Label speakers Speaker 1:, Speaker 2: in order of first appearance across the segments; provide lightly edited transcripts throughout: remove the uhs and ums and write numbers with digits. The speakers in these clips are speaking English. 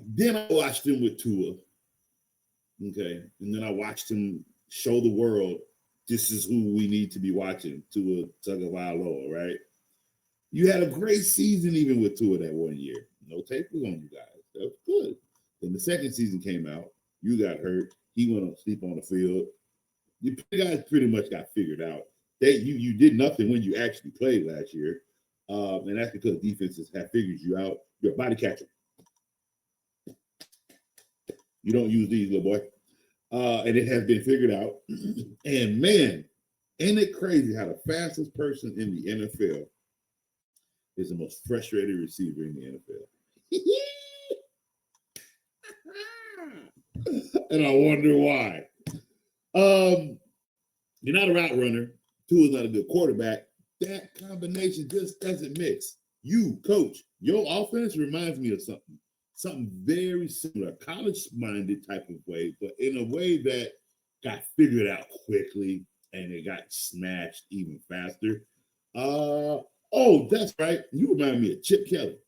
Speaker 1: Then I watched him with Tua. Okay. And then I watched him show the world this is who we need to be watching, Tua Tagovailoa, right? You had a great season even with Tua that 1 year. No takers on you guys. That was good. Then the second season came out. You got hurt. He went on sleep on the field. You guys pretty much got figured out. You did nothing when you actually played last year. And that's because defenses have figured you out. You're a body catcher. You don't use these, little boy. And it has been figured out. And man, ain't it crazy how the fastest person in the NFL is the most frustrated receiver in the NFL. And I wonder why. You're not a route runner. Tua's not a good quarterback. That combination just doesn't mix. You, coach, your offense reminds me of something very similar, college-minded type of way, but in a way that got figured out quickly and it got smashed even faster. Oh, that's right. You remind me of Chip Kelly.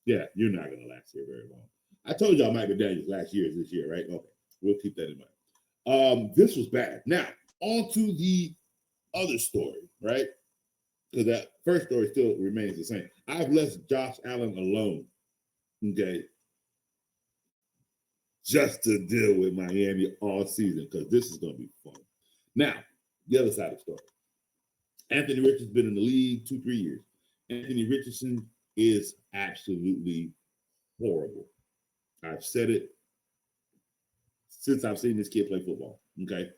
Speaker 1: Yeah, you're not going to last here very long. I told y'all Mike McDaniel's last year is this year, right? Okay, we'll keep that in mind. This was bad. Now, on to the other story, right? Because that first story still remains the same. I've left Josh Allen alone, okay, just to deal with Miami all season because this is going to be fun. Now, the other side of the story. Anthony Richardson's been in the league 2-3 years. Anthony Richardson is absolutely horrible. I've said it since I've seen this kid play football, okay?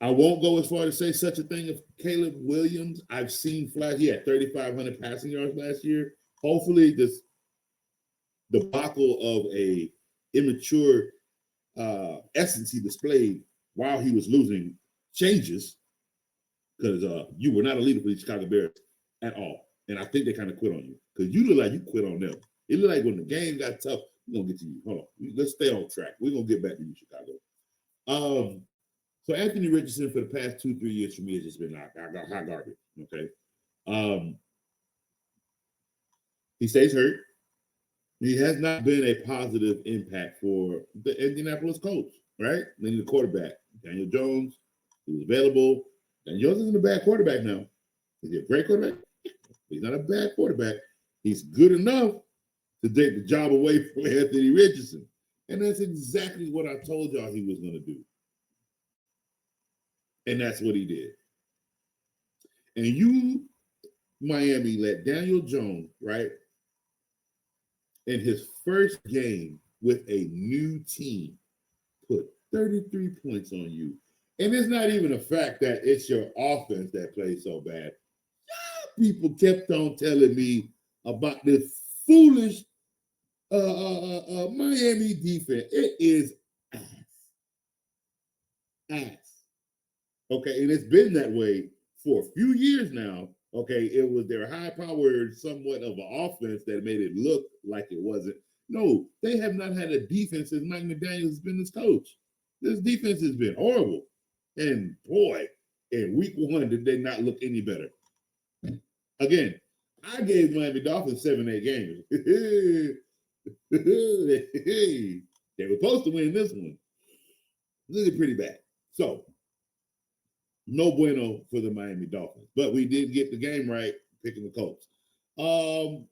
Speaker 1: I won't go as far to say such a thing of Caleb Williams. I've seen flash. He had 3,500 passing yards last year. Hopefully this debacle of a immature essence he displayed while he was losing changes because you were not a leader for the Chicago Bears at all. And I think they kind of quit on you because you look like you quit on them. It looked like when the game got tough, we're going to get to you. Hold on. Let's stay on track. We're going to get back to you, Chicago. So Anthony Richardson for the past 2-3 years for me has just been hot garbage, okay? He stays hurt. He has not been a positive impact for the Indianapolis Colts, right? Then the quarterback, Daniel Jones, he was available. Daniel Jones isn't a bad quarterback now. Is he a great quarterback? He's not a bad quarterback. He's good enough to take the job away from Anthony Richardson. And that's exactly what I told y'all he was going to do. And that's what he did. And you, Miami, let Daniel Jones, right, in his first game with a new team, put 33 points on you. And it's not even a fact that it's your offense that plays so bad. People kept on telling me about this foolish Miami defense. It is ass. Okay, and it's been that way for a few years now. Okay, it was their high-powered, somewhat of an offense that made it look like it wasn't. No, they have not had a defense since Mike McDaniel has been this coach. This defense has been horrible. And boy, in week 1, did they not look any better. Again, I gave Miami Dolphins 7-8 games. They were supposed to win this one. This is pretty bad. So, no bueno for the Miami Dolphins. But we did get the game right, picking the Colts. Look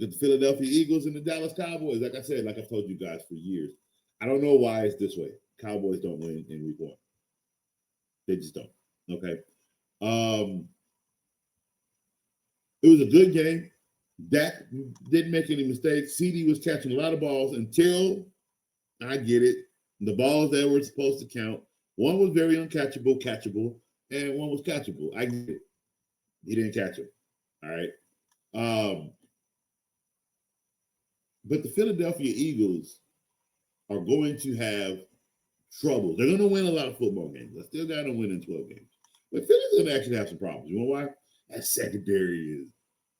Speaker 1: at the Philadelphia Eagles and the Dallas Cowboys. Like I said, like I've told you guys for years, I don't know why it's this way. Cowboys don't win in week 1. They just don't. Okay. It was a good game. Dak didn't make any mistakes. CD was catching a lot of balls until, I get it, the balls that were supposed to count. One was very catchable, and one was catchable. I get it. He didn't catch him. All right. But the Philadelphia Eagles are going to have trouble. They're going to win a lot of football games. I still got them winning 12 games. But Philly's going to actually have some problems. You know why? That secondary is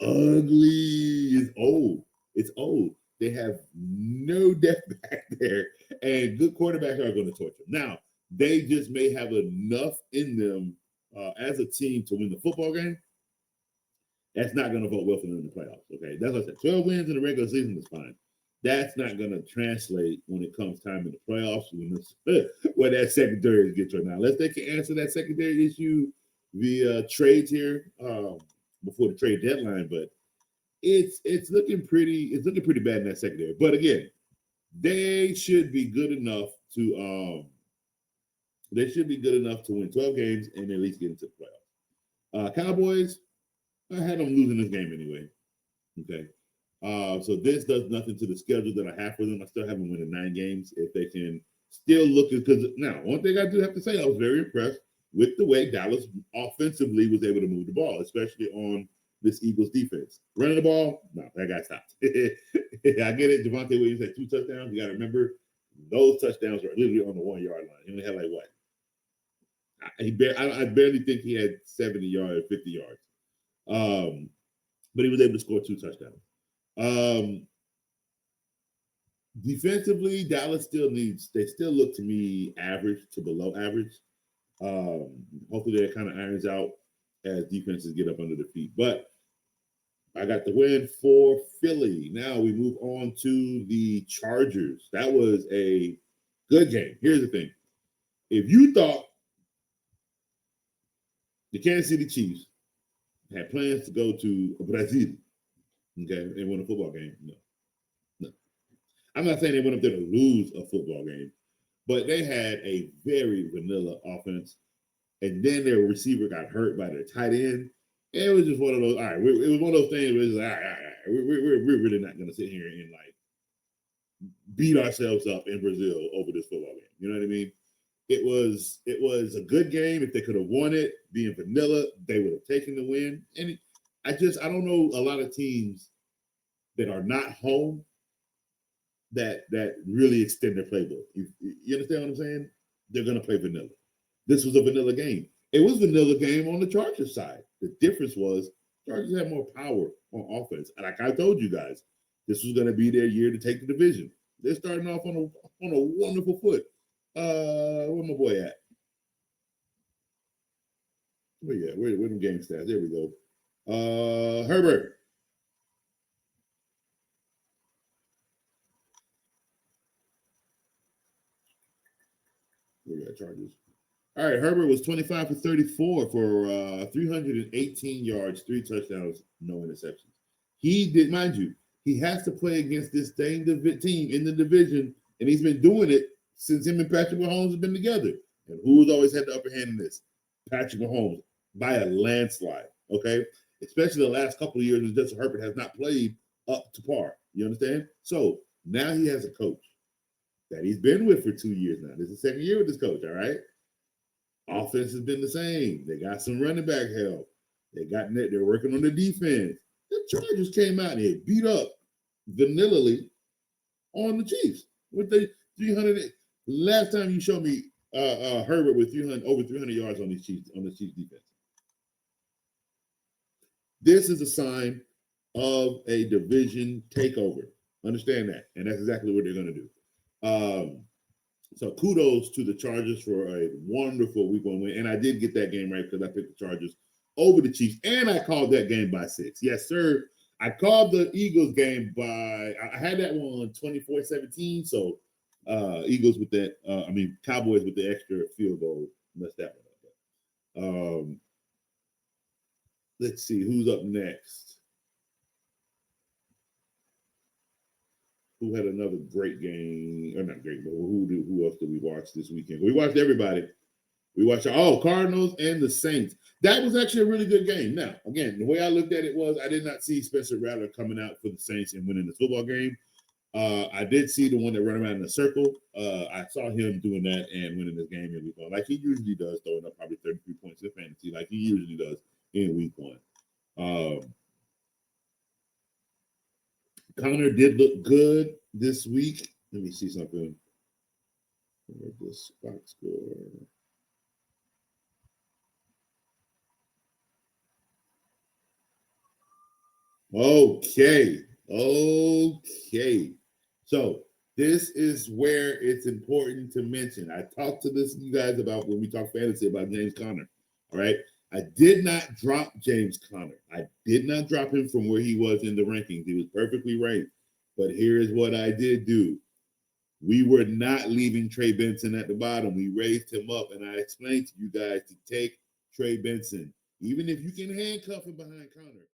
Speaker 1: ugly. It's old. It's old. They have no depth back there, and good quarterbacks are going to torch them. Now, they just may have enough in them as a team to win the football game, That's not going to vote well for them in the playoffs. Okay, that's what I said. 12 wins in the regular season is fine. That's not going to translate when it comes time in the playoffs where that secondary gets right now. Unless they can answer that secondary issue via trades here before the trade deadline, but it's looking pretty bad in that secondary. But again, they should be good enough to win 12 games and at least get into the playoffs. Cowboys, I had them losing this game anyway. Okay. So this does nothing to the schedule that I have for them. I still have them winning 9 games. If they can still look at, because now one thing I do have to say, I was very impressed with the way Dallas offensively was able to move the ball, especially on this Eagles defense. Running the ball, no, that guy stopped. I get it. Javonte Williams had 2 touchdowns. You got to remember, those touchdowns were literally on the 1-yard line. He only had like what? I barely think he had 70 yards, 50 yards. But he was able to score 2 touchdowns. Defensively, Dallas they still look to me average to below average. Hopefully that kind of irons out as defenses get up under their feet. But I got the win for Philly. Now we move on to the Chargers. That was a good game. Here's the thing. If you thought the Kansas City Chiefs had plans to go to Brazil, okay, and win a football game, no. I'm not saying they went up there to lose a football game, but they had a very vanilla offense. And then their receiver got hurt by their tight end. It was just one of those, all right, it was one of those things where it's like, all right, we're really not going to sit here and like beat ourselves up in Brazil over this football game. You know what I mean? It was a good game. If they could have won it, being vanilla, they would have taken the win. And I don't know a lot of teams that are not home that really extend their playbook. You understand what I'm saying? They're going to play vanilla. This was a vanilla game. It was a vanilla game on the Chargers side. The difference was Chargers had more power on offense. And like I told you guys, this was going to be their year to take the division. They're starting off on a wonderful foot. Where my boy at? Where them game stats? There we go. Herbert. We got Chargers. All right, Herbert was 25 for 34 for 318 yards, 3 touchdowns, no interceptions. He did, mind you, he has to play against this same team in the division, and he's been doing it since him and Patrick Mahomes have been together. And who's always had the upper hand in this? Patrick Mahomes by a landslide, okay? Especially the last couple of years when Justin Herbert has not played up to par. You understand? So now he has a coach that he's been with for 2 years now. This is the second year with this coach, all right? Offense has been the same. They got some running back help. They're working on the defense. The Chargers came out and they beat up vanillally on the Chiefs with the 300. Last time you showed me Herbert with over 300 yards on the Chiefs defense. This is a sign of a division takeover. Understand that, and that's exactly what they're going to do. So kudos to the Chargers for a wonderful week 1 win. And I did get that game right because I picked the Chargers over the Chiefs. And I called that game by 6. Yes, sir. I called the Eagles game I had that one 24-17. So Eagles with that, Cowboys with the extra field goal. Messed that one up. Let's see who's up next. Who had another great game? Or not great, but who else did we watch this weekend? We watched everybody. We watched Cardinals and the Saints. That was actually a really good game. Now, again, the way I looked at it was I did not see Spencer Rattler coming out for the Saints and winning the football game. I did see the one that ran around in a circle. I saw him doing that and winning this game in week 1, like he usually does, throwing up probably 33 points in fantasy, like he usually does in week 1. Connor did look good this week. Let me see something. Where's this box score? Okay. So this is where it's important to mention. I talked to you guys about when we talk fantasy about James Conner. All right. I did not drop James Conner. I did not drop him from where he was in the rankings. He was perfectly ranked. But here's what I did do. We were not leaving Trey Benson at the bottom. We raised him up, and I explained to you guys to take Trey Benson. Even if you can handcuff him behind Conner,